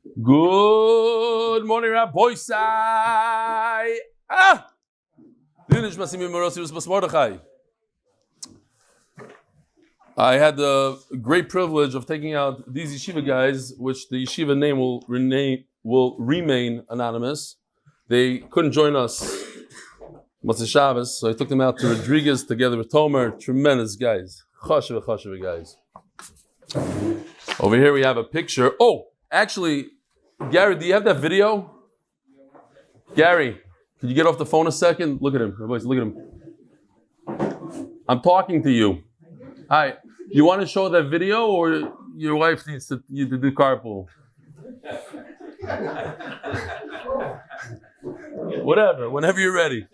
Good morning, Rabbi Sai. I had the great privilege of taking out these yeshiva guys, which the yeshiva name will remain anonymous. They couldn't join us Maseches Shabbos, so I took them out to Rodriguez together with Tomer. Tremendous guys. Chashuva guys. Over here we have a picture. Oh, actually, Gary, do you have that video? Gary, can you get off the phone a second? Look at him. Everybody, look at him. I'm talking to you. Hi. You want to show that video, or your wife needs to do carpool? Whatever, whenever you're ready.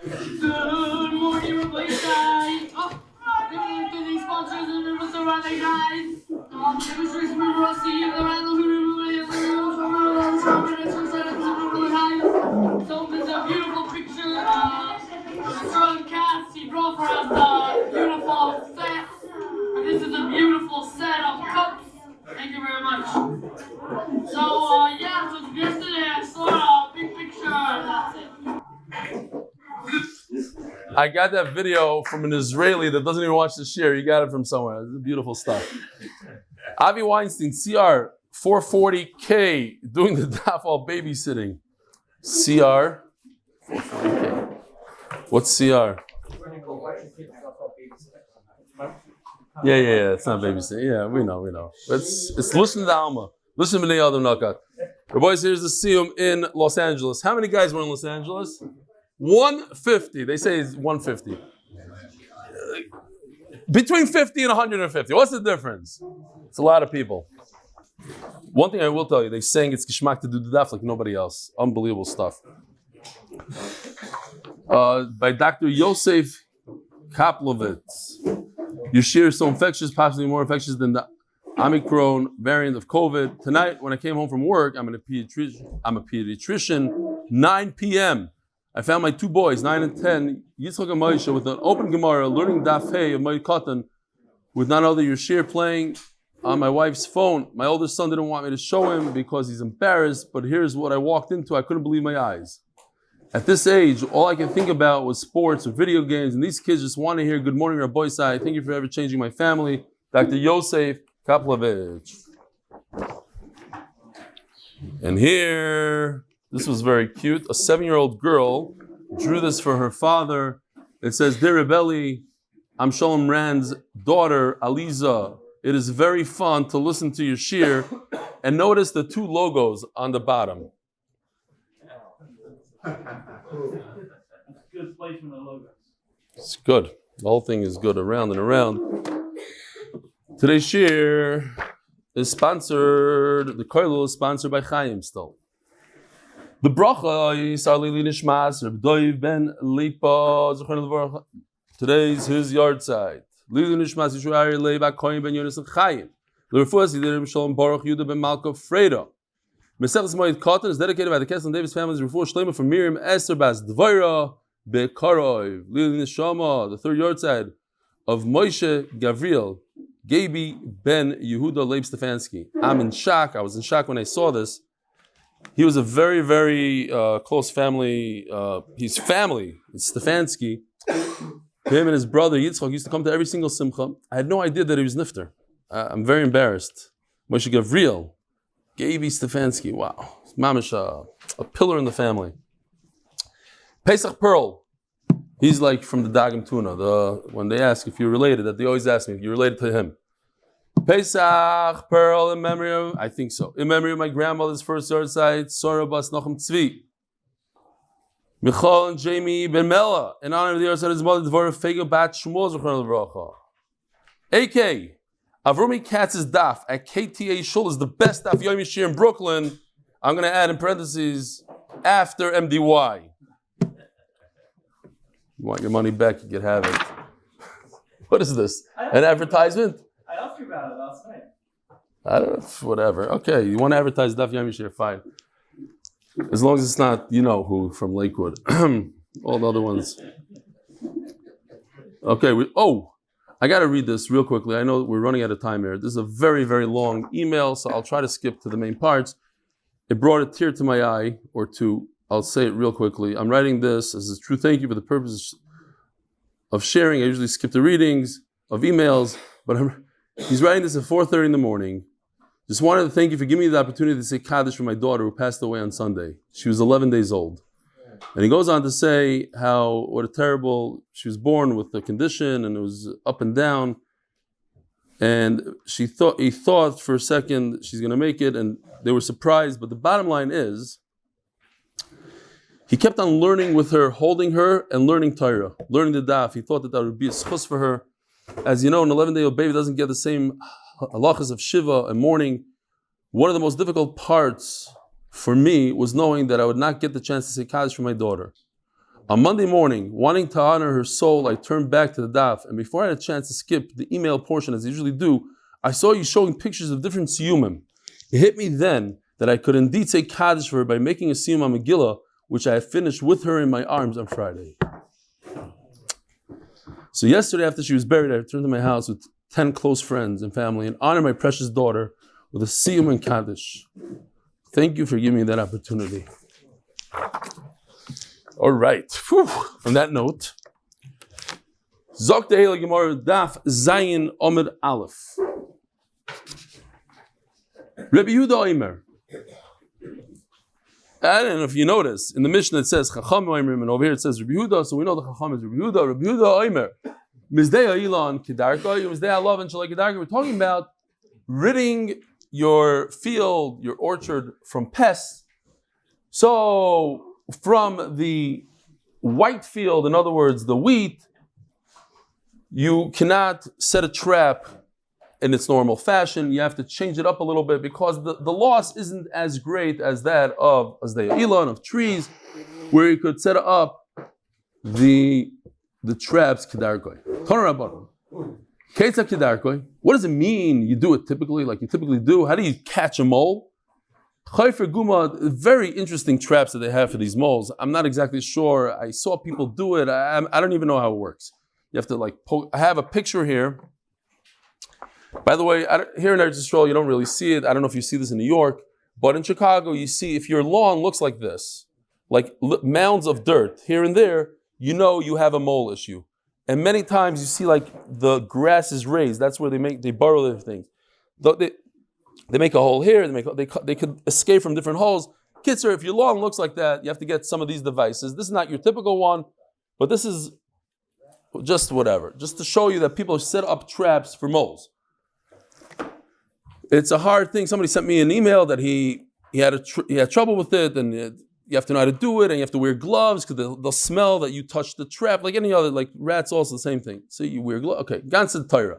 Good morning, Reb Eli. These sponsors and members of our guys. Demonstration member of the So this is a beautiful picture of strong cats. He brought for us the beautiful set. And this is a beautiful set of cups. Thank you very much. So so yesterday I saw a big picture. That's it. I got that video from an Israeli that doesn't even watch the shir. He got it from somewhere. It's beautiful stuff. Avi Weinstein, CR 440K, doing the Daf while babysitting. CR 440K. What's CR? Yeah. It's not babysitting. Yeah, we know. It's listen to the Alma. Listen to the other Nakat. Boys, here's the Siyum in Los Angeles. How many guys were in Los Angeles? 150. They say it's 150. Between 50 and 150. What's the difference? It's a lot of people. One thing I will tell you, they saying it's geschmack to do the daf like nobody else. Unbelievable stuff. By Dr. Yosef Kaplovitz. Your shir is so infectious, possibly more infectious than the Omicron variant of COVID. Tonight, when I came home from work, I'm a pediatrician. 9 p.m. I found my two boys, 9 and 10, Yitzchak and Moshe, with an open Gemara, learning Daf Hey of Moed Katan, with none other your shir playing on my wife's phone. My older son didn't want me to show him because he's embarrassed, but here's what I walked into. I couldn't believe my eyes. At this age, all I could think about was sports or video games, and these kids just want to hear good morning, Rabbi Sai. Thank you for ever changing my family. Dr. Yosef Kaplovitz. And here, this was very cute. A 7-year-old girl drew this for her father. It says, Dear Reb Eli, I'm Shalom Rand's daughter, Aliza. It is very fun to listen to your shir. And notice the two logos on the bottom. Good placement of logos. It's good. The whole thing is good, around and around. Today's shir is sponsored, the koilul is sponsored by Chayim still. The bracha is L'ilui nishma Reb Eli ben Lipa Zochron Devora. Today's his Yurtzeit. L'ilui nishma Yeshua Avrumi Katz leyba Kohen ben Yonatan Chayim. The Refuah Sidir Shalom Baruch Yehuda ben Malka Fredo. Maseches Moed Katan is dedicated by the Kessler and Davis families. Refuah shleima from Miriam Esther bas Devora bekorov. L'ilui nishma, the third Yurtzeit of Moshe Gavriel, Gabe ben Yehuda, Leib Stefansky. I'm in shock. I was in shock when I saw this. He was a very, very close family. His family, Stefansky. Him and his brother Yitzchak used to come to every single simcha. I had no idea that he was nifter. I'm very embarrassed. Moshe Gavriel, Gabe Stefansky. Wow, mamish, a pillar in the family. Pesach Perl. He's like from the Dagim Tuna. When they ask if you're related, that they always ask me if you're related to him. Pesach Perl in memory of, I think so, in memory of my grandmother's first Yurtzeit, Sora Bas Nochem Tzvi. Michal and Jamie Ben Mela, in honor of the Yurtzeit of his mother, Devora Fega Bat Shmuel Zochron Levracha. AK, Avrumi Katz's Daf at Kta Shul is the best Daf Yomi shir in Brooklyn. I'm going to add in parentheses, after MDY. You want your money back, you can have it. What is this? An advertisement? I asked you about it last night. I don't know, whatever. Okay, you want to advertise Daf Yomi shir, fine. As long as it's not, you know who, from Lakewood. All the other ones. Okay, I got to read this real quickly. I know we're running out of time here. This is a very, very long email, so I'll try to skip to the main parts. it brought a tear to my eye, or two. I'll say it real quickly. I'm writing this as a true thank you for the purpose of sharing. I usually skip the readings of emails, but he's writing this at 4:30 in the morning. Just wanted to thank you for giving me the opportunity to say Kaddish for my daughter who passed away on Sunday. She was 11 days old. And he goes on to say what a terrible, she was born with the condition and it was up and down. And he thought for a second she's going to make it, and they were surprised. But the bottom line is, he kept on learning with her, holding her and learning Torah, learning the daf. He thought that would be a schus for her. As you know, an 11-day-old baby doesn't get the same halachas of Shiva and mourning. One of the most difficult parts for me was knowing that I would not get the chance to say Kaddish for my daughter. On Monday morning, wanting to honor her soul, I turned back to the daf, and before I had a chance to skip the email portion as I usually do, I saw you showing pictures of different siyumim. It hit me then that I could indeed say Kaddish for her by making a siyum on Megillah, which I had finished with her in my arms on Friday. So yesterday, after she was buried, I returned to my house with 10 close friends and family and honored my precious daughter with a siyum and Kaddish. Thank you for giving me that opportunity. All right. Whew. On that note, Zok Tehel Gemara Daf Zayin Amud Aleph. Reb Yehuda Omer. I don't know if you notice, in the Mishnah it says Chacham Omer, and over here it says Reb Yehuda, so we know the Chacham is Reb Yehuda. Reb Yehuda Omer. Mizdei Ilan Kedarkoi, Mizdei Alav and Shalai Kedarkoi. We're talking about ridding your field, your orchard from pests. So from the white field, in other words, the wheat, you cannot set a trap in its normal fashion. You have to change it up a little bit because the loss isn't as great as that of Ilan, of trees, where you could set up the traps. Kedarkoi. What does it mean? You do it typically, like you typically do. How do you catch a mole? Very interesting traps that they have for these moles. I'm not exactly sure. I saw people do it. I don't even know how it works. You have to poke. I have a picture here. By the way, here in Eretz Yisrael, you don't really see it. I don't know if you see this in New York, but in Chicago, you see if your lawn looks like this, like mounds of dirt here and there, you know you have a mole issue. And many times you see the grass is raised. That's where they burrow their things. They make a hole here. They could escape from different holes. Kitzer, if your lawn looks like that, you have to get some of these devices. This is not your typical one, but this is just whatever, just to show you that people set up traps for moles. It's a hard thing. Somebody sent me an email that he had trouble with it, and you have to know how to do it, and you have to wear gloves because they'll smell that you touched the trap, like any other, like rats also the same thing. So you wear gloves. Okay, Ganset Torah.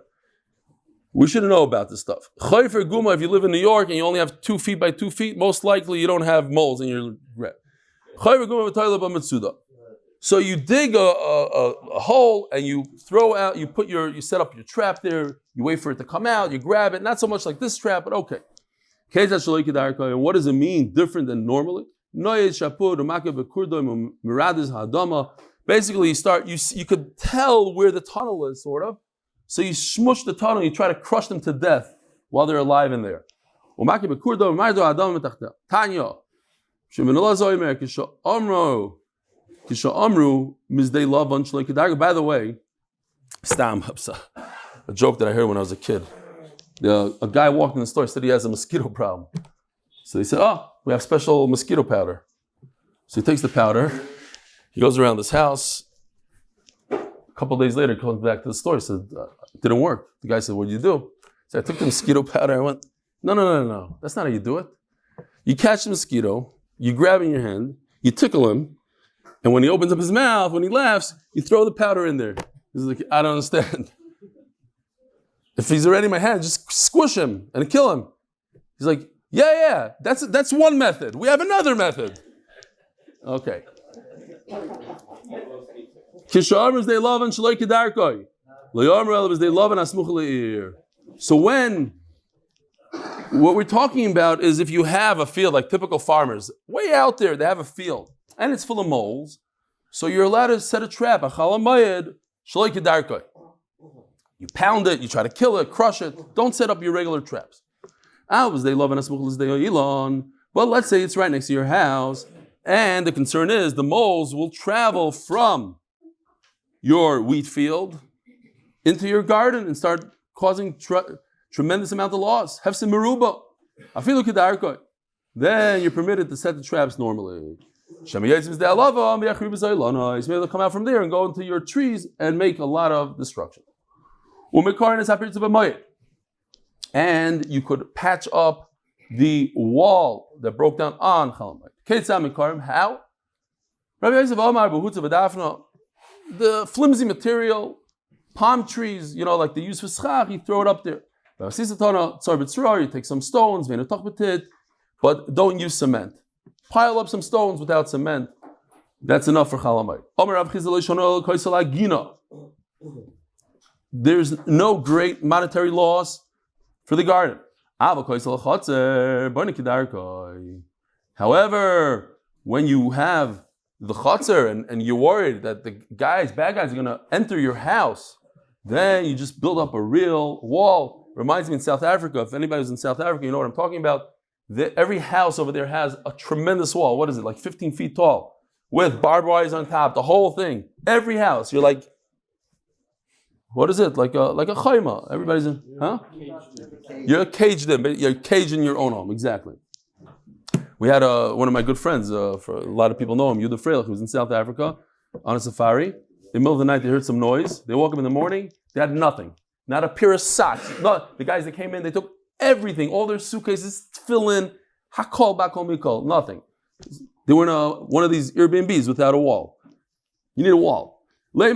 We should know about this stuff. Chayfer Guma, if you live in New York and you only have 2 feet by 2 feet, most likely you don't have moles in your rat. Chayfer Guma v'Torah b'Metzuda. So you dig a hole and you throw out, you set up your trap there, you wait for it to come out, you grab it, not so much like this trap, but okay. And what does it mean different than normally? Basically you could tell where the tunnel is, sort of. So you smush the tunnel, you try to crush them to death while they're alive in there. By the way, a joke that I heard when I was a kid. A guy walked in the store, said he has a mosquito problem. So he said, we have special mosquito powder. So he takes the powder, he goes around his house. A couple of days later, he comes back to the store, he said, it didn't work. The guy said, what did you do? So I took the mosquito powder, I went, no, that's not how you do it. You catch the mosquito, you grab it in your hand, you tickle him, and when he opens up his mouth, when he laughs, you throw the powder in there. He's like, I don't understand. If he's already in my hand, just squish him and kill him. He's like, yeah, that's one method. We have another method. Okay. So what we're talking about is if you have a field, like typical farmers, way out there, they have a field, and it's full of moles, so you're allowed to set a trap. You pound it, you try to kill it, crush it. Don't set up your regular traps. But let's say it's right next to your house, and the concern is the moles will travel from your wheat field into your garden and start causing tremendous amount of loss. Hefsim meruba. Afilu kedarkoi. Then you're permitted to set the traps normally. Maybe they'll come out from there and go into your trees and make a lot of destruction. And you could patch up the wall that broke down on Chalamayit. How? The flimsy material, palm trees, like they use for schach, you throw it up there. You take some stones, but don't use cement. Pile up some stones without cement. That's enough for Chalamayit. There's no great monetary loss for the garden. However, when you have the chotzer and you're worried that the bad guys are going to enter your house, then you just build up a real wall. Reminds me in South Africa, if anybody's in South Africa, you know what I'm talking about. Every house over there has a tremendous wall. What is it, like 15 feet tall? With barbed wires on top, the whole thing. Every house, you're like, what is it? Like a shleima. Everybody's in, huh? You're caged in, but you're caged in your own home, exactly. We had one of my good friends, for a lot of people know him, Yehuda, who was in South Africa on a safari. In the middle of the night, they heard some noise. They woke up in the morning, they had nothing. Not a pair of socks. No, the guys that came in, they took everything, all their suitcases, tefillin, hakol, bakol, mikol, nothing. They were in one of these Airbnbs without a wall. You need a wall. Oh,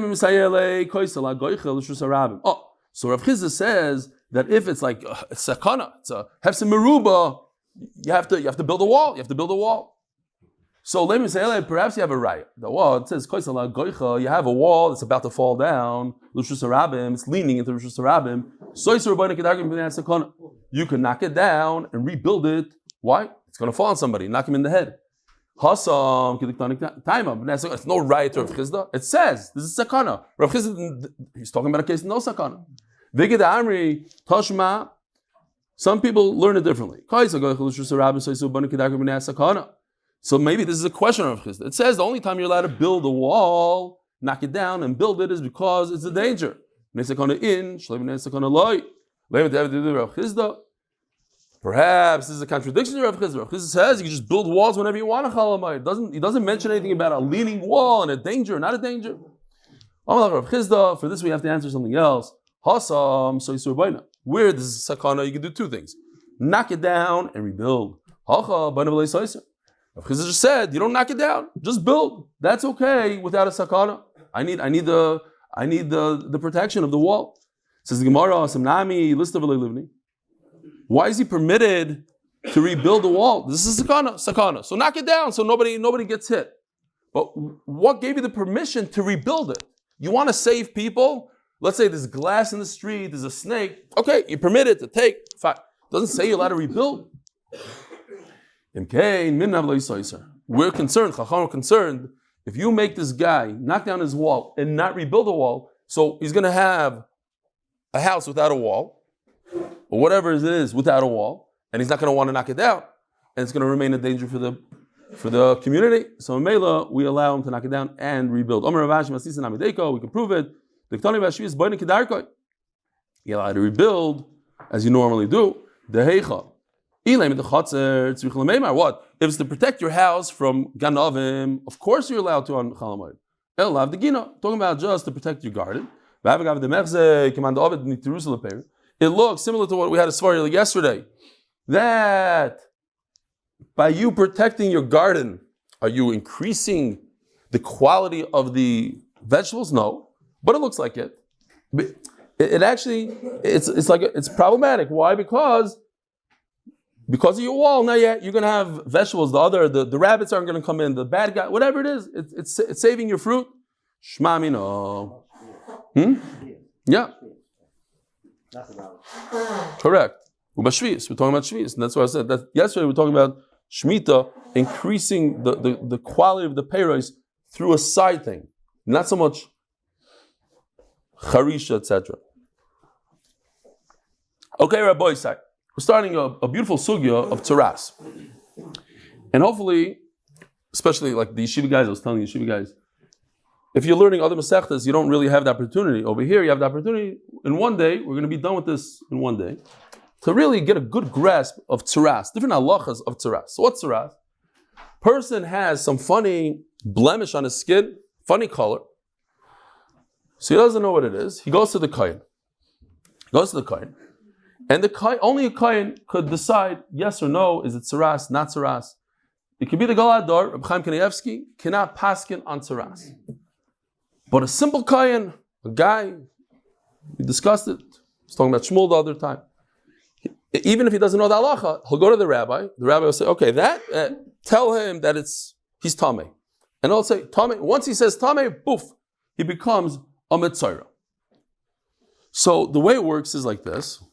so Rav Chizda says that if it's like a sakana, it's a hefsim meruba, you have to build a wall. You have to build a wall. So let me say, perhaps you have a raya. The wall, it says you have a wall that's about to fall down. It's leaning into Rishus Harabim. You can knock it down and rebuild it. Why? It's going to fall on somebody. Knock him in the head. It's no right to Rav Chizda. It says this is sakana. Rav Chizda, he's talking about a case no sakana. Some people learn it differently. So maybe this is a question of Rav Chizda. It says the only time you're allowed to build a wall, knock it down and build it, is because it's a danger. Perhaps this is a contradiction to Rav Chizda. Rav Chizda says you can just build walls whenever you want a Chalamayit. He doesn't mention anything about a leaning wall and a danger, not a danger. Rav Chizda, for this we have to answer something else. Where this is sakana, you can do two things. Knock it down and rebuild. Rav Chizda just said, you don't knock it down, just build. That's okay without a sakana. I need the protection of the wall. Says the Gemara, Samnami, list of Livni. Why is he permitted to rebuild the wall? This is sakana. So knock it down so nobody gets hit. But what gave you the permission to rebuild it? You want to save people? Let's say there's glass in the street, there's a snake. Okay, you're permitted to take. Fine. Doesn't say you're allowed to rebuild. We're concerned, Chacham are concerned, if you make this guy knock down his wall and not rebuild a wall, so he's going to have a house without a wall, or whatever it is without a wall, and he's not going to want to knock it down, and it's going to remain a danger for the community. So in Mela, we allow him to knock it down and rebuild. We can prove it. You're allowed to rebuild as you normally do. What? If it's to protect your house from ganavim, of course you're allowed to on Chalamayit. Talking about just to protect your garden. It looks similar to what we had a svarah yesterday. That by you protecting your garden, are you increasing the quality of the vegetables? No, but it looks like it. It actually, it's problematic. Why? Because of your wall, now you're going to have vegetables. The rabbits aren't going to come in. The bad guy, whatever it is, it's saving your fruit. Shma mino. Yeah. Correct. We're talking about shvis, and that's why I said that yesterday. We're talking about shmita, increasing the quality of the peiros through a side thing, not so much charisha, etc. Okay, Rabbi Isai. We're starting a beautiful sugya of tzaras. And hopefully, especially like the yeshiva guys, I was telling the yeshiva guys, if you're learning other Masechtas, you don't really have the opportunity. Over here, you have the opportunity in one day, we're going to be done with this in one day, to really get a good grasp of tzaras, different halachas of tzaras. So what's tzaras? Person has some funny blemish on his skin, funny color. So he doesn't know what it is. He goes to the kahén. And the kahén, only a kahén could decide yes or no, is it tzaras, not tzaras. It could be the Galador, Reb Chaim Kanievsky, cannot paskin on tzaras. But a simple kahén, a guy, we discussed it, I was talking about Shmuel the other time. Even if he doesn't know the halacha, he'll go to the rabbi. The rabbi will say, okay, tell him that he's tamei. And he'll say, tamei. Once he says tamei, poof, he becomes a mitzayra. So the way it works is like this.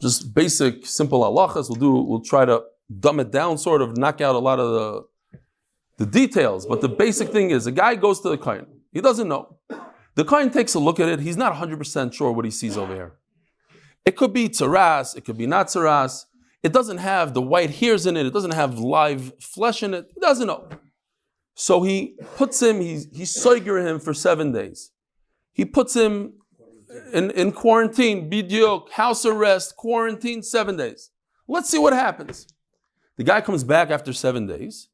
Just basic, simple halachas. We'll try to dumb it down, sort of knock out a lot of the details. But the basic thing is, a guy goes to the kahén. He doesn't know. The kahén takes a look at it. He's not 100% sure what he sees over here. It could be tzaras, it could be not tzaras. It doesn't have the white hairs in it. It doesn't have live flesh in it. He doesn't know. So he puts him, he's soiger him for 7 days. He puts him in quarantine, bidyuk, house arrest, quarantine, 7 days. Let's see what happens. The guy comes back after 7 days,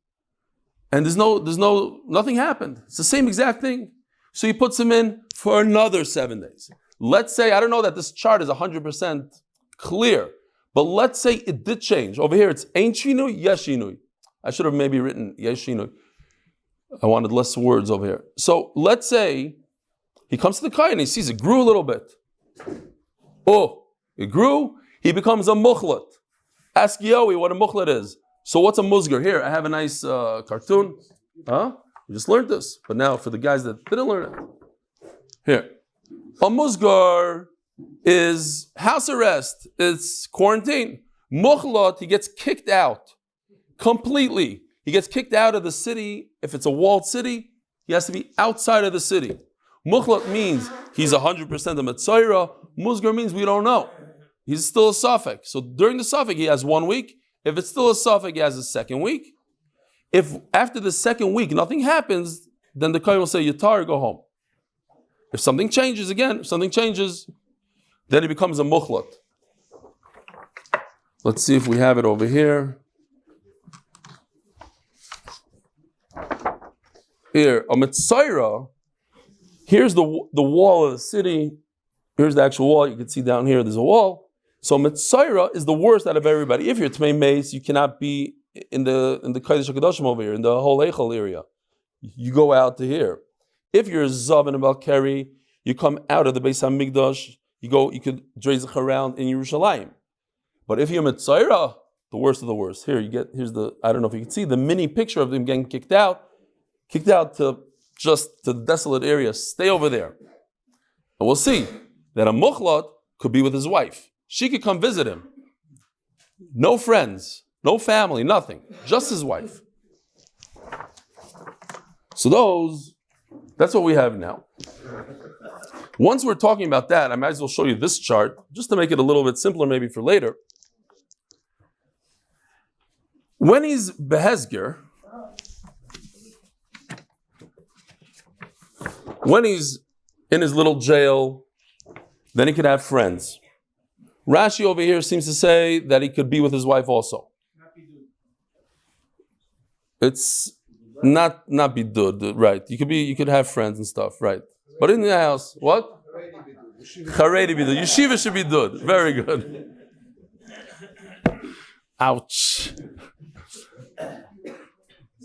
and nothing happened. It's the same exact thing. So he puts him in for another 7 days. Let's say, I don't know that this chart is 100% clear, but let's say it did change. Over here it's Ein Shinui, Yesh Shinui. I should have maybe written Yesh Shinui. I wanted less words over here. So let's say he comes to the kahén and he sees it grew a little bit. Oh, it grew, he becomes a muchlat. Ask Yoey what a muchlat is. So what's a musgar? Here, I have a nice cartoon. We just learned this, but now for the guys that didn't learn it. Here. A musgar is house arrest, it's quarantine. Muchlat, he gets kicked out completely. He gets kicked out of the city. If it's a walled city, he has to be outside of the city. Muchlat means he's 100% a metzayra. Musgar means we don't know. He's still a suffix. So during the suffix, he has 1 week. If it's still a suffix, he has a second week. If after the second week nothing happens, then the kahén will say, Yatar, go home. If something changes, then it becomes a muchlat. Let's see if we have it over here. Here, a metzayra. Here's the wall of the city. Here's the actual wall. You can see down here, there's a wall. So metzayra is the worst out of everybody. If you're tmei meis, you cannot be in the Kodesh HaKadoshim over here, in the whole Eichel area. You go out to here. If you're Zav and a Balkari, you come out of the Beis HaMikdash, you could draze around in Yerushalayim. But if you're Metzayra, the worst of the worst. Here's the, I don't know if you can see, the mini picture of him getting kicked out to just to the desolate area. Stay over there. And we'll see that a muchlat could be with his wife. She could come visit him. No friends, no family, nothing. Just his wife. So that's what we have now. Once we're talking about that, I might as well show you this chart, just to make it a little bit simpler maybe for later. When he's behezger, when he's in his little jail, then he could have friends. Rashi over here seems to say that he could be with his wife also. It's not bidud, right? You could have friends and stuff, right? But in the house, what? Charedi bidud. Yeshiva should be dud. Very good. Ouch.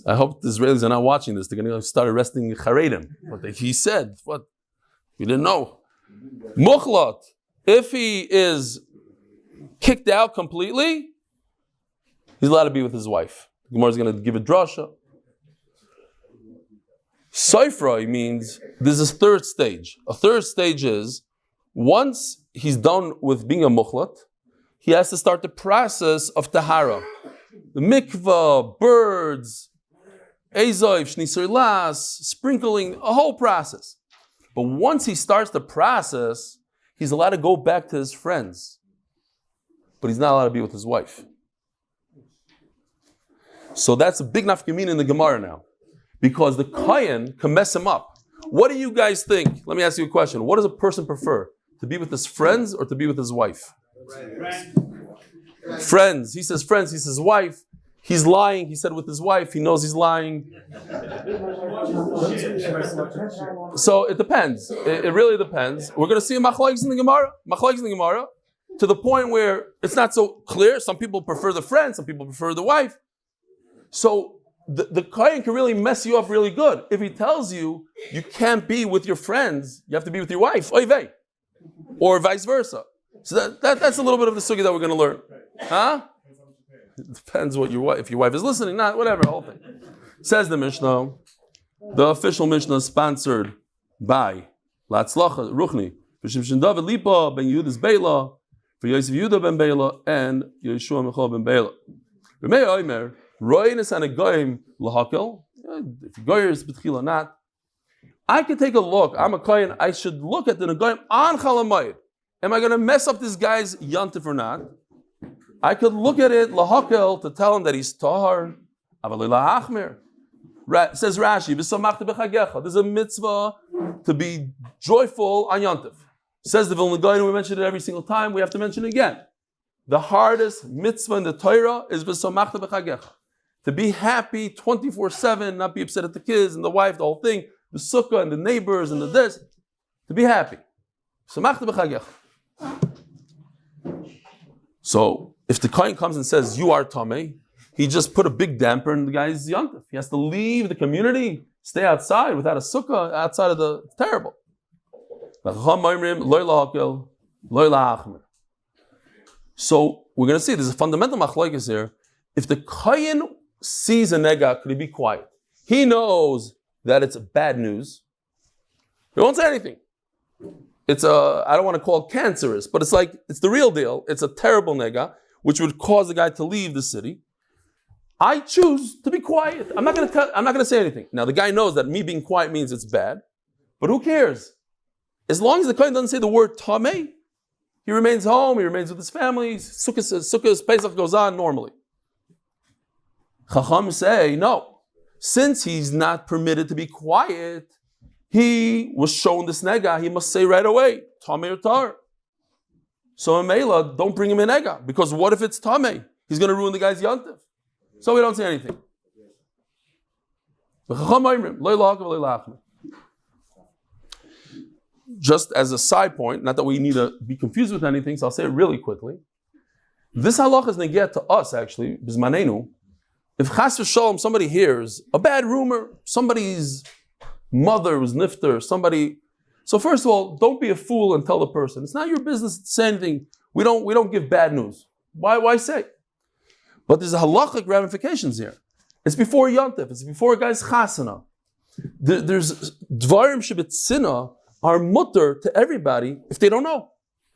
I hope the Israelis are not watching this. They're going to start arresting Charedim. What he said, what? We didn't know. Muchlat, if he is kicked out completely, he's allowed to be with his wife. The Gemara is going to give a drasha. Seifra means there's a third stage. A third stage is, once he's done with being a muchlat, he has to start the process of tahara. The mikvah, birds, ezoiv, shnisur las, sprinkling, a whole process. But once he starts the process, he's allowed to go back to his friends. But he's not allowed to be with his wife. So that's a big nafkamina in the Gemara now. Because the Kayan can mess him up. What do you guys think? Let me ask you a question. What does a person prefer? To be with his friends or to be with his wife? Friends. He says friends. He says wife. He's lying. He said with his wife. He knows he's lying. So it depends. It really depends. We're going to see a machlokes in the Gemara. Machlokes in the Gemara. To the point where it's not so clear. Some people prefer the friend. Some people prefer the wife. So the Kohen can really mess you up really good. If he tells you you can't be with your friends, you have to be with your wife, oy vey, or vice versa. So that's a little bit of the sugya that we're going to learn. Huh? It depends what if your wife is listening, not whatever, the whole thing. Says the Mishnah, the official Mishnah is sponsored by Latzlacha, Ruchni, for Shimshon David Lipa, Ben Yehuda's Beila, for Yosef Yehuda Ben Beila, and Yeshua Michal Ben Beila. Remei Omer, Roinis and a goyim lahakel. If you goyer is betchila or not, I can take a look. I'm a kohen. I should look at the negoyim on chalamayid. Am I going to mess up this guy's yantif or not? I could look at it lahakel to tell him that he's tahar. Avalila achmer. Says Rashi, v'samachta b'chagecha. There's a mitzvah to be joyful on yantif. Says the Vilna Gaon. We mention it every single time. We have to mention it again. The hardest mitzvah in the Torah is v'samachta b'chagecha. To be happy 24/7, not be upset at the kids and the wife, the whole thing, the sukkah and the neighbors and the this. To be happy. So, if the kohen comes and says, you are tamei, he just put a big damper in the guy's yantif. He has to leave the community, stay outside without a sukkah, outside of the, it's terrible. So, we're going to see, there's a fundamental machlokes here. If the kohen sees a nega, could he be quiet? He knows that it's bad news. He won't say anything. It's I don't want to call it cancerous, but it's the real deal. It's a terrible nega, which would cause the guy to leave the city. I choose to be quiet. I'm not going to say anything. Now the guy knows that me being quiet means it's bad, but who cares? As long as the kohen doesn't say the word tamei, he remains home, he remains with his family, Sukkot, Pesach goes on normally. Chacham say, no. Since he's not permitted to be quiet, he was shown this nega, he must say right away, tamei or tar. So in Mela, don't bring him in nega, because what if it's tamei? He's going to ruin the guy's yantif. So we don't say anything. Just as a side point, not that we need to be confused with anything, so I'll say it really quickly. This halach is neged to us, actually, bizmanenu. If chas v'shalom, somebody hears a bad rumor, somebody's mother was nifter, somebody. So first of all, don't be a fool and tell the person. It's not your business to say anything. We don't give bad news. Why say? But there's a halachic ramifications here. It's before Yontif. It's before a guy's chasana. There's dvarim shebetzina are mutter to everybody if they don't know.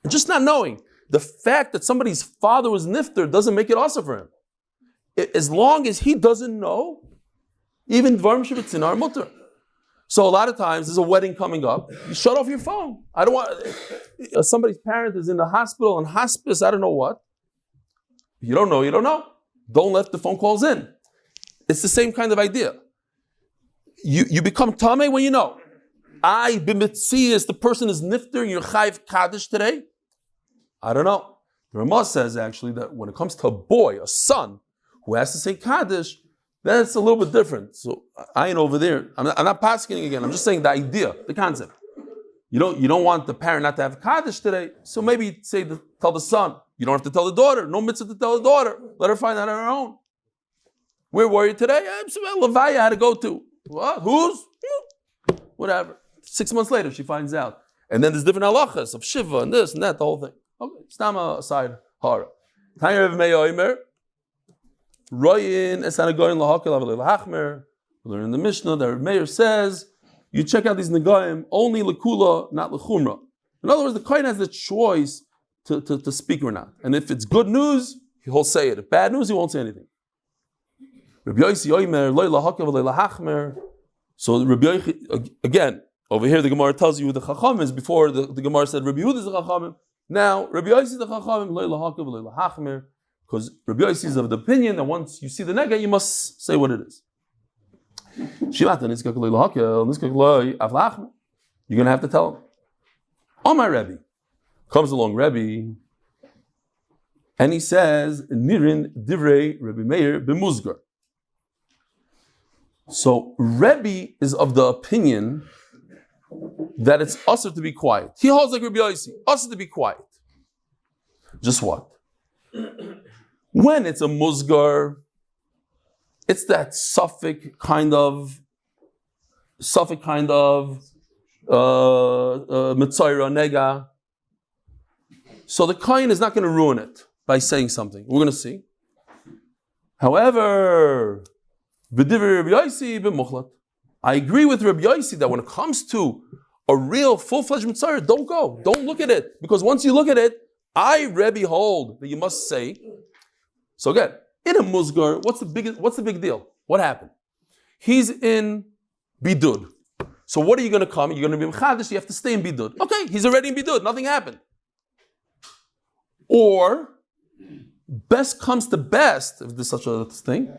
Just not knowing. The fact that somebody's father was nifter doesn't make it also for him. As long as he doesn't know, even dvarim shebetzina are mutter. So a lot of times there's a wedding coming up. You shut off your phone. I don't want somebody's parent is in the hospital and hospice. I don't know what. You don't know. You don't know. Don't let the phone calls in. It's the same kind of idea. You become tamei when you know. I b'mitzias, the person is nifter and you're chayiv kaddish today. I don't know. The Ramah says actually that when it comes to a boy, a son, who has to say kaddish, then it's a little bit different. So I ain't over there. I'm not passing again. I'm just saying the idea, the concept. You don't want the parent not to have kaddish today. So maybe tell the son. You don't have to tell the daughter. No mitzvah to tell the daughter. Let her find out on her own. Where were you today? Levaya I had to go to. What? Whose? Whatever. 6 months later, she finds out. And then there's different halachas of shiva and this and that, the whole thing. Okay, stama aside. Hara. Tanya Rev Meir Royin esanagoyin lahakel avalei lahachmer. We learn in the Mishnah that Rev Meir says you check out these negaim only lekula, not lechumra. In other words, the kohen has the choice to speak or not. And if it's good news, he'll say it. If bad news, he won't say anything. Rabbi Yosi Oimer, loy lahakel v'loy lahachmer. So Rabbi Yosi, again, over here the Gemara tells you who the Chacham is. Before the Gemara said Rabbi Yehuda is the Chacham. Now Rabbi Yosi is the Chacham, loy lahakel v'loy lahachmer. Because Reb Eli is of the opinion that once you see the nega, you must say what it is. You're going to have to tell him. Omar Rebbe. Comes along Rebbe, and he says, Nirin divrei Rebbe Meir b'muzgar. So Rebbe is of the opinion that it's usher to be quiet. He holds like Reb Eli, usher to be quiet. Just what? When it's a musgar, it's that suffix kind of Mitzaira nega. So the Kohen is not going to ruin it by saying something. We're going to see. However, I agree with Reb Eli that when it comes to a real full-fledged Mitzaira, don't go. Don't look at it. Because once you look at it, Rebbe hold that you must say. So again, in a musgar, what's the big deal? What happened? He's in bidud. So what are you going to come? You're going to be mechadish. You have to stay in bidud. Okay, he's already in bidud. Nothing happened. Or best comes to best, if there's such a thing.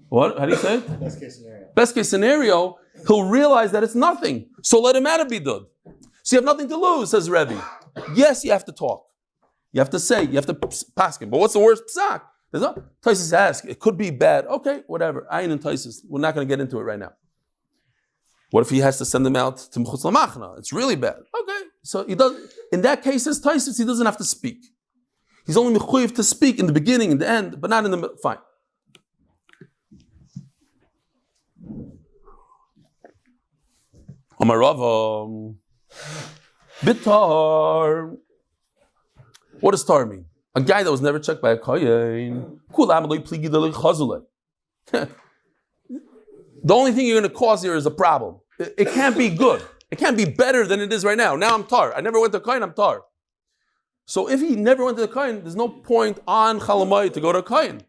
What? How do you say it? Best case scenario. Best case scenario, he'll realize that it's nothing. So let him out of bidud. So you have nothing to lose, says Rebbe. Yes, you have to talk. You have to say. You have to pass him. But what's the worst psak? There's no. Taisus asks. It could be bad. Okay, whatever. Ayin and Taisus. We're not going to get into it right now. What if he has to send them out to Mechutz Lamachna? It's really bad. Okay, so he does. In that case, says Taisus, he doesn't have to speak. He's only mechuyev to speak in the beginning, in the end, but not in the middle. Fine. Amarava bitar. What does tar mean? A guy that was never checked by a kohen. The only thing you're going to cause here is a problem. It can't be good. It can't be better than it is right now. Now I'm tar. I never went to a kohen, I'm tar. So if he never went to the kohen, there's no point on chalamai to go to a kohen.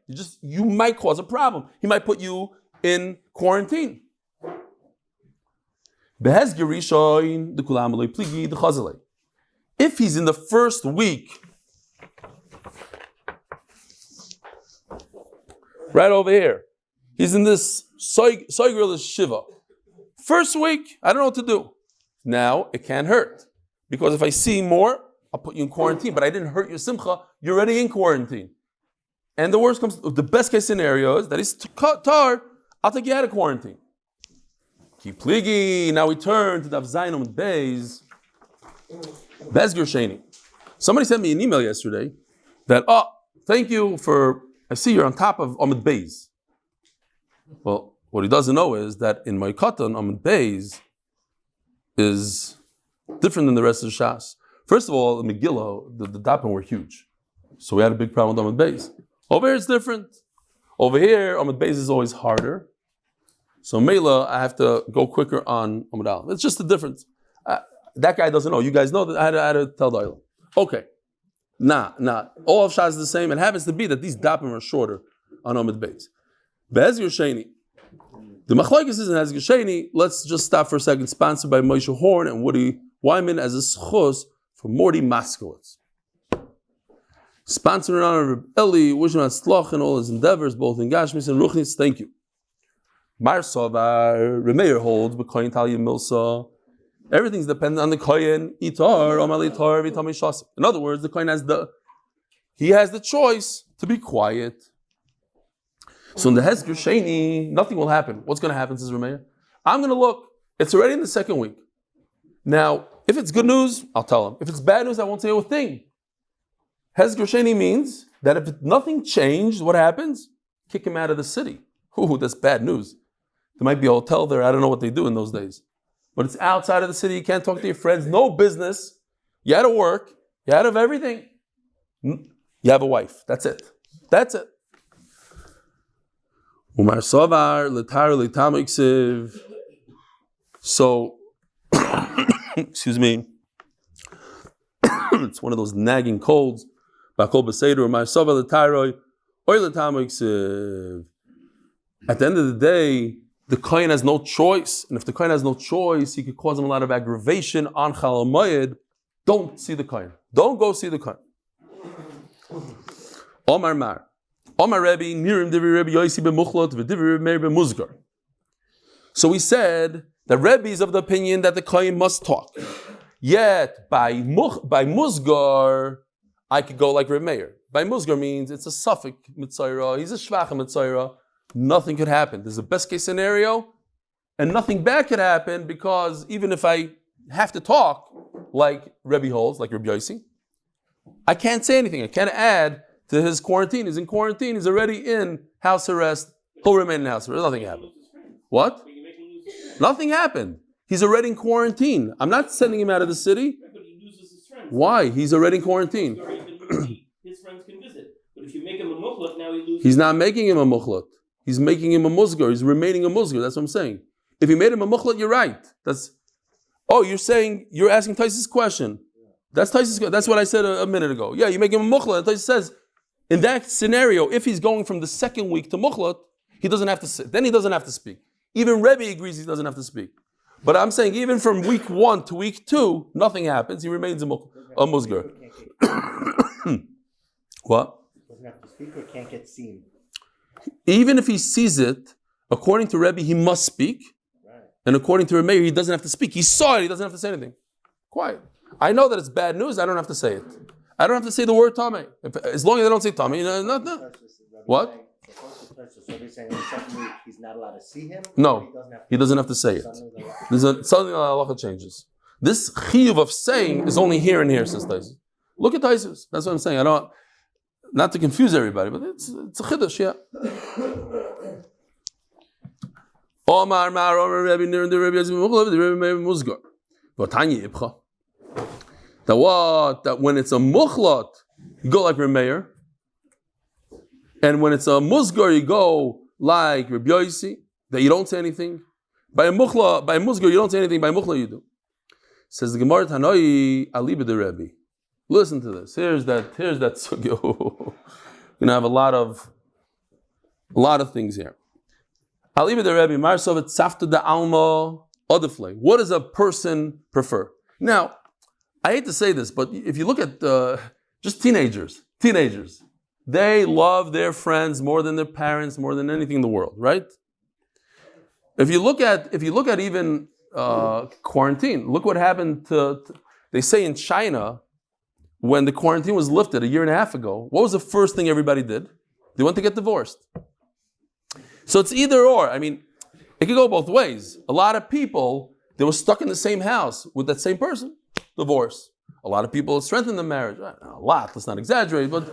You might cause a problem. He might put you in quarantine. If he's in the first week, right over here, he's in this Soigril Shiva. First week, I don't know what to do. Now, it can't hurt. Because if I see more, I'll put you in quarantine. But I didn't hurt your simcha, you're already in quarantine. And the best case scenario is that he's tar, I'll take you out of quarantine. Keep pligi. Now we turn to Daf Amud Beis. Bezger Sheni. Somebody sent me an email yesterday that, thank you for, I see you're on top of Amud Beis. Well, what he doesn't know is that in Moed Katan, Amud Beis is different than the rest of the Shas. First of all, in Megillah, the dapim were huge. So we had a big problem with Amud Beis. Over here it's different. Over here, Amud Beis is always harder. So Mela, I have to go quicker on Amud Aleph. It's just a difference. That guy doesn't know. You guys know that I had to tell the island. Okay. Nah. All of Shas is the same. It happens to be that these dapim are shorter on Amud Beis. Be'ez Yosheni. The Machlokes is in Be'ez Yosheni. Let's just stop for a second. Sponsored by Moshe Horn and Woody Wyman as a schos for Mordy Moskovitz. Sponsored in honor of Reb Eli, wishing on Tzloch and all his endeavors, both in Gashmius and Ruchnios. Thank you. Mar Sovar, Remeir holds, Bekoyin Talia Milsa. Everything's dependent on the Kohen. Itar, Omali Tar, Vitami Shas. In other words, the Kohen has the choice to be quiet. So in the Hezger Sheni, nothing will happen. What's going to happen, says Remeir? I'm going to look. It's already in the second week. Now, if it's good news, I'll tell him. If it's bad news, I won't say a thing. Hezger Sheni means that if nothing changed, what happens? Kick him out of the city. Ooh, that's bad news. There might be a hotel there. I don't know what they do in those days. But it's outside of the city. You can't talk to your friends. No business. You had to work. You had to have everything. You have a wife. That's it. Umar Sovar, Letar, Letamiksiv. So, excuse me. It's one of those nagging colds. Bakol Beseder, Umar Sovar, Letaroi, Oy Letamiksiv. At the end of the day, the Kohen has no choice. And if the Kohen has no choice, he could cause him a lot of aggravation on Chal Moed. Don't see the Kohen. Don't go see the Kohen. Omar Mar. Omar Rebbe, Miriam Rebbe Yosi b'muchlot v'divrei Meir b'muzgar. So we said that Rebbe is of the opinion that the Kohen must talk. Yet by Musgar, I could go like Reb Meir. By Musgar means it's a suffix mitzayra, he's a shvacha mitzayra, nothing could happen. There's a best case scenario, and nothing bad could happen because even if I have to talk like Rebbe holds, like Rebbe Yosi, I can't say anything. I can't add to his quarantine. He's in quarantine, he's already in house arrest, he'll remain in house arrest, nothing happened. What? Nothing happened. He's already in quarantine. I'm not sending him out of the city. But he loses his friends. Why? He's already in quarantine. His friends can visit. But if you make him a muchlot, now he loses. He's not making him a muchlot. He's making him a musgar. He's remaining a musgar. That's what I'm saying. If you made him a muchlot, you're right. You're asking Taisa's question. That's Taisa's. That's what I said a minute ago. Yeah, you make him a muchlot. Taisa says, in that scenario, if he's going from the second week to muchlot, he doesn't have to sit. Then he doesn't have to speak. Even Rebbe agrees he doesn't have to speak. But I'm saying even from week 1 to week 2, nothing happens. He remains a musgar. What? Doesn't have to speak or can't get seen. Even if he sees it, according to Rebbe, he must speak. Right. And according to Rebbe, he doesn't have to speak. He saw it, he doesn't have to say anything. Quiet. I know that it's bad news, I don't have to say it. I don't have to say the word Tameh. As long as I don't say Tameh, no. What? So they're saying in the second week he's not allowed to see him? No, he doesn't have to say it. Suddenly the halacha changes. This chiyuv of saying is only here and here, says Taisus. Look at Taisus. That's what I'm saying. Not to confuse everybody, but it's a chiddush, yeah. That when it's a muchlot, you go like Reb Meir. And when it's a musgar, you go like Reb Yosi, that you don't say anything. By musgar, you don't say anything. By muchla, you do. Says the Gemara Tanoi Aliba de Rebbe. Listen to this. Here's that sugya. We're gonna have a lot of things here. Aliba de Rebbe Marsovet Safta de Alma Odefle. What does a person prefer? Now, I hate to say this, but if you look at just teenagers. They love their friends more than their parents, more than anything in the world, right? If you look at even quarantine, look what happened they say in China, when the quarantine was lifted 1.5 years ago, what was the first thing everybody did? They went to get divorced. So it's either or. I mean, it could go both ways. A lot of people, they were stuck in the same house with that same person, divorce. A lot of people strengthen the marriage. A lot, let's not exaggerate, but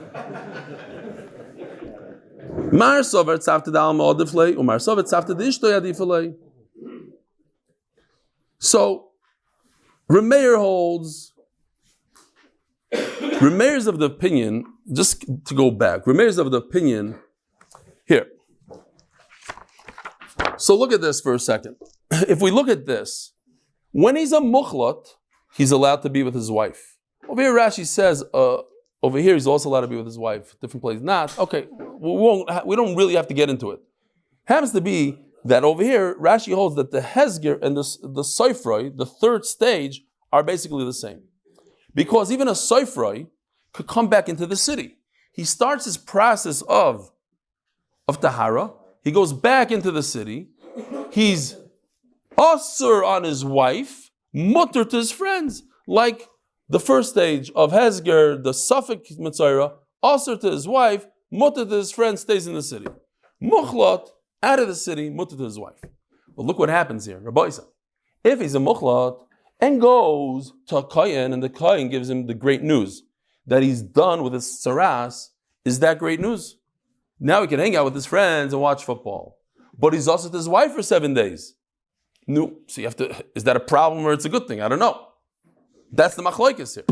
so Reb Meir holds. Reb Meir's of the opinion, just to go back, Reb Meir's of the opinion here. So look at this for a second. If we look at this, when he's a muchlot, he's allowed to be with his wife. Over here, Rashi says, over here, he's also allowed to be with his wife. Different place, not. Okay, we don't really have to get into it. Happens to be that over here, Rashi holds that the Hezger and the Soifroi, the third stage, are basically the same. Because even a Soifroi could come back into the city. He starts his process of Tahara. He goes back into the city. He's Asur on his wife, mutter to his friends. Like the first stage of Hezger, the Suffolk Mitzayra, Asur to his wife, mutter to his friends, stays in the city. Muchlot, out of the city, mutter to his wife. But look what happens here. Rabbi Isa. If he's a muchlot and goes to a kahyen, and the kahyen gives him the great news that he's done with his saras, is that great news? Now he can hang out with his friends and watch football. But he's also to his wife for 7 days. No, so you have to, is that a problem or it's a good thing? I don't know. That's the machlokes here.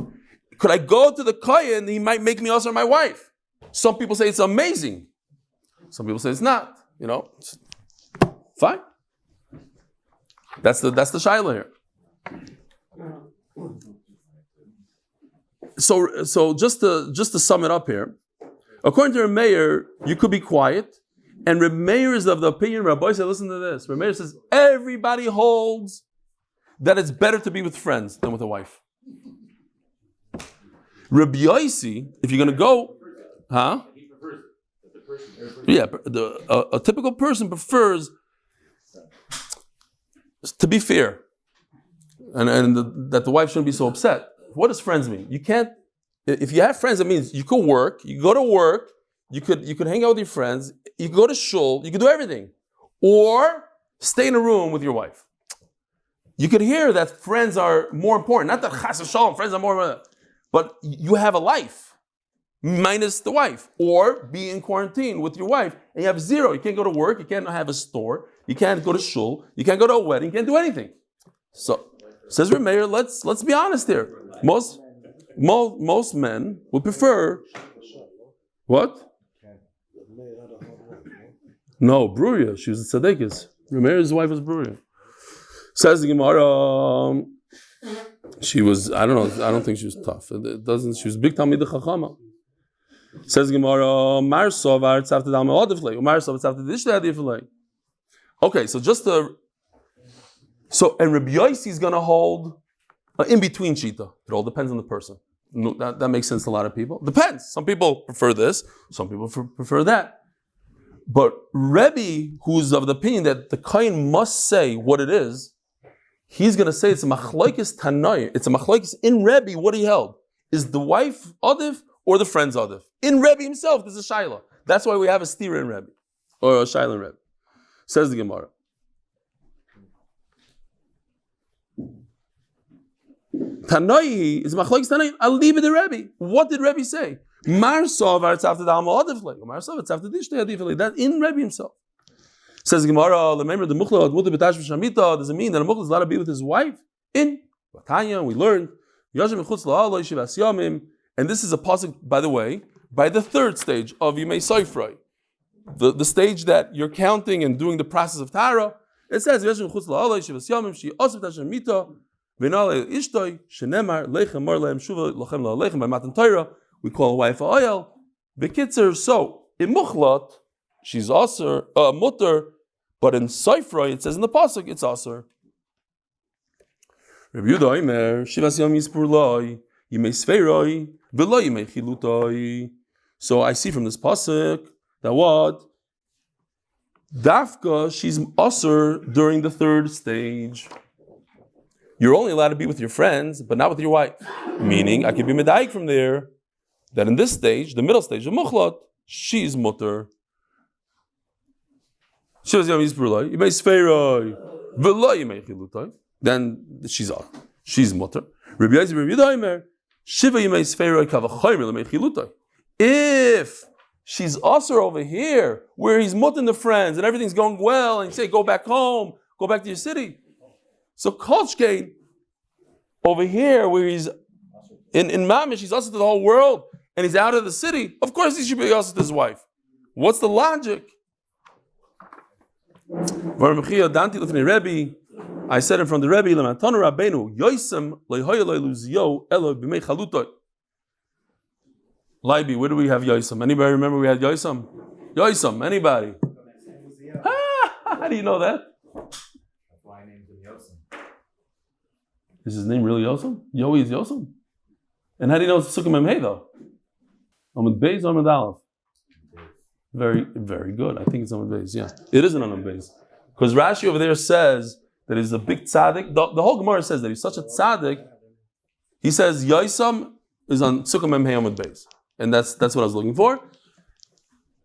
Could I go to the kahyen, he might make me also my wife? Some people say it's amazing. Some people say it's not. Fine. That's the shaila here. So just to sum it up here, according to Reb Meir, you could be quiet, and Reb Meir is of the opinion. Rabbi said, listen to this. Reb Meir says everybody holds that it's better to be with friends than with a wife. Reb Yosi, if you're going to go, Yeah, a typical person prefers to be fair, and that the wife shouldn't be so upset. What does friends mean? You can't. If you have friends, it means you could work. You go to work. You could hang out with your friends. You could go to shul. You could do everything, or stay in a room with your wife. You could hear that friends are more important. Not that chas v'shalom, friends are more important, but you have a life minus the wife, or be in quarantine with your wife and you have zero. You can't go to work. You can't have a store. You can't go to shul. You can't go to a wedding. You can't do anything. So says Reb Meir, let's be honest here. Most men would prefer what? No, Bruria. She was a tzaddikus. Reb Meir's wife was Bruria. Says the Gemara, she was, I don't think she was tough. It doesn't, she was big Talmidei Chachama. Says the Gemara, okay, so and Reb Yossi is going to hold an in-between shita. It all depends on the person. No, that makes sense to a lot of people. Depends. Some people prefer this, some people prefer that. But Rebbe, who's of the opinion that the Kain must say what it is, he's going to say it's a machlokes tanai. It's a machlokes in Rebbe. What he held is the wife adif or the friend's adif. In Rebbe himself, there's a shaila. That's why we have a stira in Rebbe or a shaila in Rebbe. Says the Gemara. Tanai is machlokes tanai. I'll leave it to Rebbe. What did Rebbe say? That in Rebbe himself. Says the Gemara, remember the muchla does it mean that a muchla is allowed to be with his wife? In Batanya, we learned, and this is a pasuk, by the way, by the third stage of Yimei Soifrei, the stage that you're counting and doing the process of Tara. It says, we call a wife a oil. Bekitzer, so in muchlat, she's aser, mutter, but in Soifrei, it says in the pasuk, it's aser. Reb Yehuda Omer, Shivas Yom Yispur Loi, Yimei Sfeiroi, V'lo Yimei Chilutoi. So I see from this pasuk that what? Dafka, she's aser during the third stage. You're only allowed to be with your friends, but not with your wife. Meaning, I could be medaik from there, that in this stage, the middle stage of muchlat, she's mutter. Shivas Yom Yispur Loi, Yimei Sfeiroi, V'lo Yimei Chilutoi. Then she's mutter. Reb Yehuda Omer, Shiva Yimei Sfeiroi Kavachoymer L'mei Chilutoi. If she's aser over here, where he's mutting the friends and everything's going well, and you say, go back home, go back to your city. So Kolchkein, over here, where he's in Mamish, he's aser to the whole world, and he's out of the city, of course he should be aser to his wife. What's the logic? I said it from the Rebbe, Laibi, where do we have Yosem? Anybody remember we had Yosem? Yosem, anybody? How do you know that? That's why I named him Yosem. Is his name really Yosem? Yoi is Yosem? And how do you know it's Sukkah Memhei though? Amud Beis or Amud Aleph? Very, very good. I think it's Amud Beis, yeah. It is an Amud Beis. Because Rashi over there says that he's a big tzaddik. The whole Gemara says that he's such a tzaddik. He says Yosem is on Sukkah Memhei Amud Beis. And that's what I was looking for.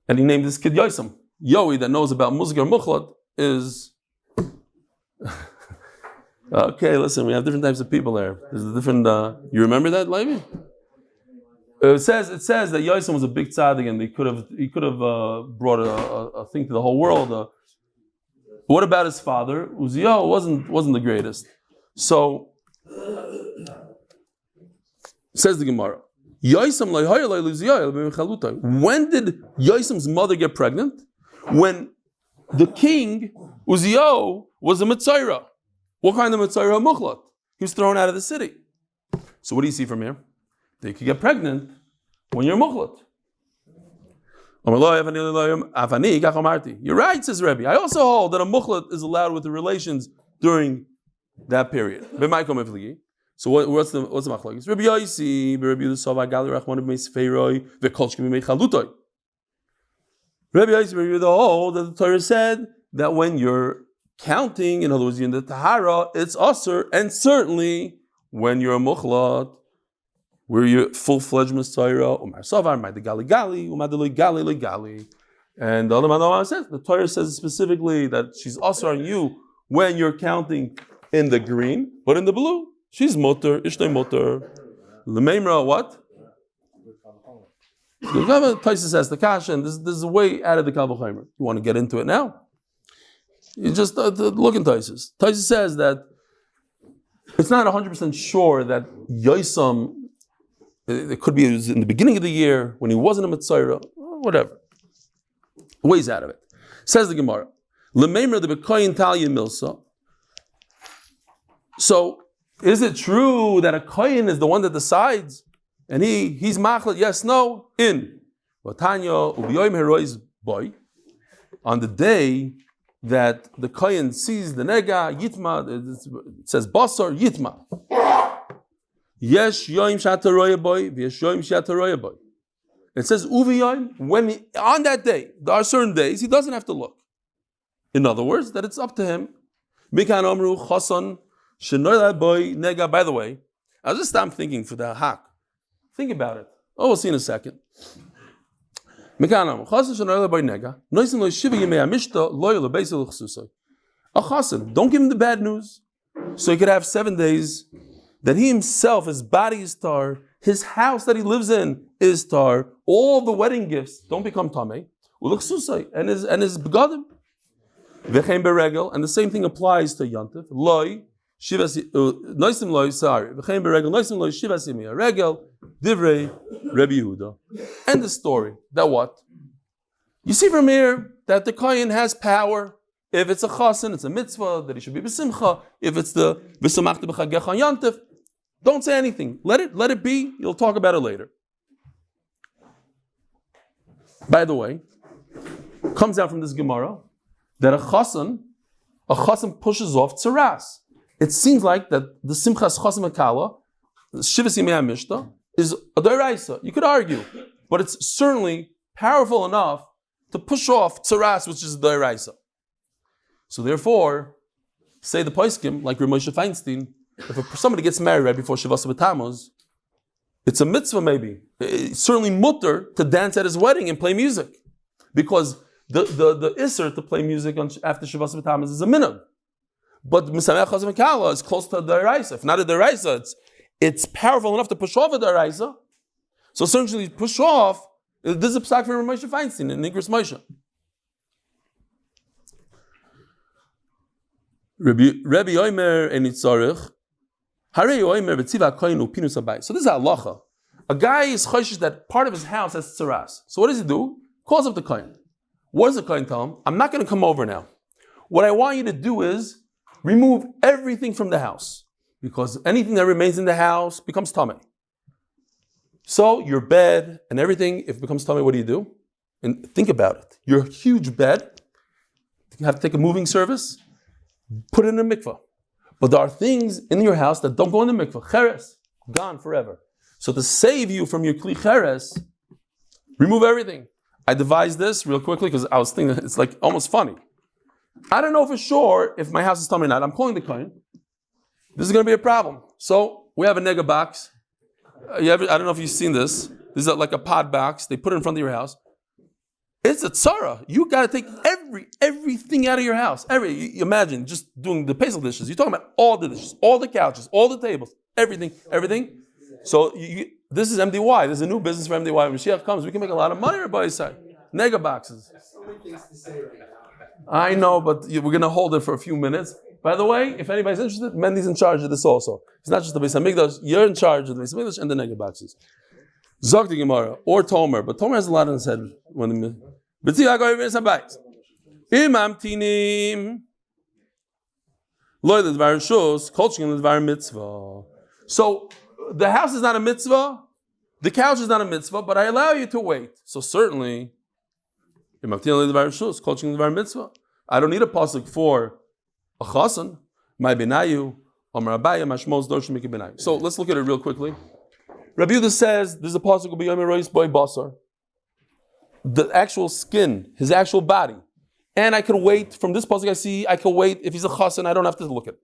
And he named this kid Yosem. Yoi, that knows about Muzgar Muchlat, is... Okay, listen, we have different types of people there. There's a different... you remember that, Levy? It says that Yosem was a big tzaddik, and he could have brought a thing to the whole world. What about his father? Uziel wasn't the greatest. So, says the Gemara, when did Yosem's mother get pregnant? When the king, Uziel, was a Mitzayra. What kind of Mitzayra? Muchlat. He was thrown out of the city. So what do you see from here? They could get pregnant when you're Muchlat. You're right, says Rebbe. I also hold that a Muchlat is allowed with the relations during that period. So what's the machlokes? Reb Yossi, Reb Yehuda Sova, Gali Rachman B'mei Sfeiroi, V'kolshkim B'mei Chalutoi. Reb Eli hold that the Torah said that when you're counting, in other words, you're in the Tahara, it's Asr, and certainly when you're a Mukhlat, where you're full-fledged Messiah, Umar Savar, Umar de Gali Gali, Umar de Loi Gali Loi Gali. And the other man says, the Torah says specifically that she's Asr on you when you're counting in the green, but in the blue, she's Mutter, Ishtay Mutter. L'meimra, what? Taisus says the Kasha, and this is way out of the Kavachaymer. You want to get into it now? You just look in Taisus. Taisus says that it's not 100% sure that Yosam, it could be it was in the beginning of the year when he wasn't a Mitzayra, whatever. Ways out of it. Says the Gemara. L'meimra the bekoyin talya milsa. So, is it true that a kohen is the one that decides? And he's machlet, yes, no, in. Vatanya ubiyoyim herois boy. On the day that the kohen sees the nega, yitma, it says basar, yitma. Yesh yoyim shataroya boy, v'yesh yoyim shataroya boy. It says uviyoyim, when on that day, there are certain days, he doesn't have to look. In other words, that it's up to him. Mikan omru chason, shenoyla boy, nega. By the way, I was just thinking for the hak. Think about it. Oh, we'll see in a second. A chassan, don't give him the bad news. So he could have 7 days that he himself, his body is tar, his house that he lives in is tar, all the wedding gifts don't become tamei, and his begadim. And the same thing applies to Yontif. Loy, noisim loy, sorry. V'chein beregel, noisim loy, shivas yemiyah regel, divrei, Rebbe Yehuda. And the story, that what? You see from here that the Kohen has power. If it's a chassan, it's a mitzvah, that he should be b'simcha. If it's the v'samachta b'chagecha Yontif, don't say anything. Let it be. You'll talk about it later. By the way, comes out from this Gemara that a chassan pushes off tzaras. It seems like that the simchas chassan makala, shivas yimei mishta, is a d'oraisa. You could argue, but it's certainly powerful enough to push off tzaras, which is a d'oraisa. So therefore, say the poskim, like Reb Moshe Feinstein, if somebody gets married right before Shavas B'Tammuz, it's a mitzvah maybe. It's certainly mutter to dance at his wedding and play music. Because the isser to play music after Shavas B'Tammuz is a minhag. But Misamech Chazim Kala is close to a deraisa. If not a deraisa, it's powerful enough to push off a deraisa. So essentially push off, this is a psak for Moshe Feinstein in Nigris Moshe. Rebbe Omer and Itzarech. So this is halacha. A guy is choshesh that part of his house has tzaras. So what does he do? Calls up the kohen. What does the kohen tell him? I'm not going to come over now. What I want you to do is remove everything from the house, because anything that remains in the house becomes tamei. So your bed and everything, if it becomes tamei, what do? And think about it. Your huge bed, you have to take a moving service, put it in a mikvah. But there are things in your house that don't go in the mikvah. Cheres, gone forever. So to save you from your kli cheres, remove everything. I devised this real quickly because I was thinking it's like almost funny. I don't know for sure if my house is tamei or not. I'm calling the kohen. This is going to be a problem. So we have a nega box. I don't know if you've seen this. This is like a pod box. They put it in front of your house. It's a tzara. You got to take everything out of your house. You imagine just doing the Pesach dishes. You're talking about all the dishes, all the couches, all the tables, everything. So this is MDY. This is a new business for MDY. When Mashiach comes, we can make a lot of money on both sides. Nega boxes. There's so many things to say right now. I know, but we're going to hold it for a few minutes. By the way, if anybody's interested, Mendy's in charge of this also. It's not just the Beis Hamikdash. You're in charge of the Beis Hamikdash and the nega boxes. Zog the Gemara or Tomer, but Tomer has a lot on his head. So the house is not a mitzvah, the couch is not a mitzvah, but I allow you to wait. So certainly, I don't need a pasuk for a chassan. So let's look at it real quickly. Rabbi Yehuda says there's a pasuk will be Yom Rois Boy Basar. the actual skin, his actual body. And I could wait from this pasuk I could wait if he's a chassan, I don't have to look at it.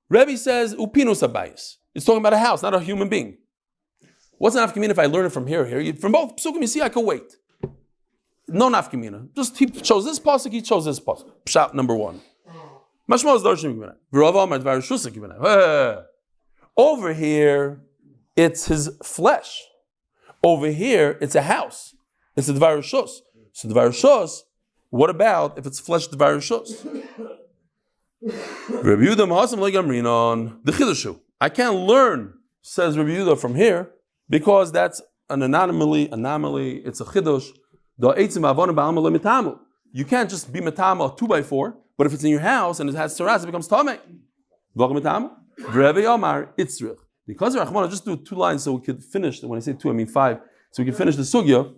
Rebbe says, upinus abayis. It's talking about a house, not a human being. What's an nafkamina if I learn it from here? From both psukim you see, I could wait. No nafkamina. Just he chose this pasuk, he chose this pasuk. Pshat number one. Over here, it's his flesh. Over here, it's a house. It's a Dvar Rishus. So Dvar Rishus, what about if it's flesh Dvar Rishus? Reb Yehuda Mahasam Legamrinon, the Chidushu. I can't learn, says Reb Yehuda, from here, because that's an anomaly, it's a Chidush. You can't just be metama 2x4, but if it's in your house and it has saras, it becomes tamei. Because of Rachman, I'll just do 2 lines so we could finish. When I say 2, I mean 5, so we can finish the sugya.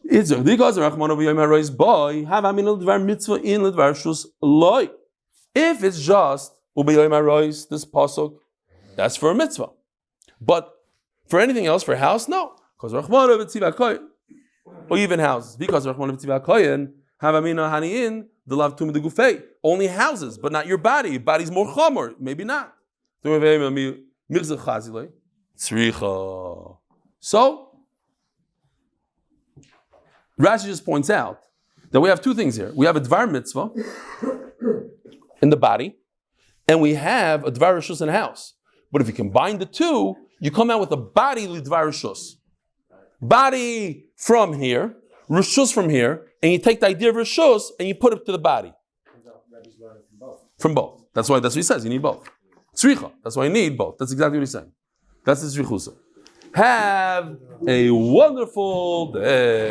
It's because of Rachman of Yomarois boy have aminal dvar mitzvah in ledvar shus loy. If it's just ubeyomarois this pasuk, that's for a mitzvah. But for anything else, for a house, no. Because Rachman of Tzivah Kohen, or even houses. Because Rachman of Tzivah Kohen have amina haniin the lav tum de gufei. Only houses, but not your body. Your body's more chamor, maybe not. So Rashi just points out that we have 2 things here. We have a dvar mitzvah in the body, and we have a dvar rishus in a house. But if you combine the 2, you come out with a body lidvar rishus. Body from here, rishus from here, and you take the idea of rishus and you put it to the body. From both. That's what he says. You need both. Tzricha. That's why you need both. That's exactly what he's saying. That's the tzrichusa. Have a wonderful day.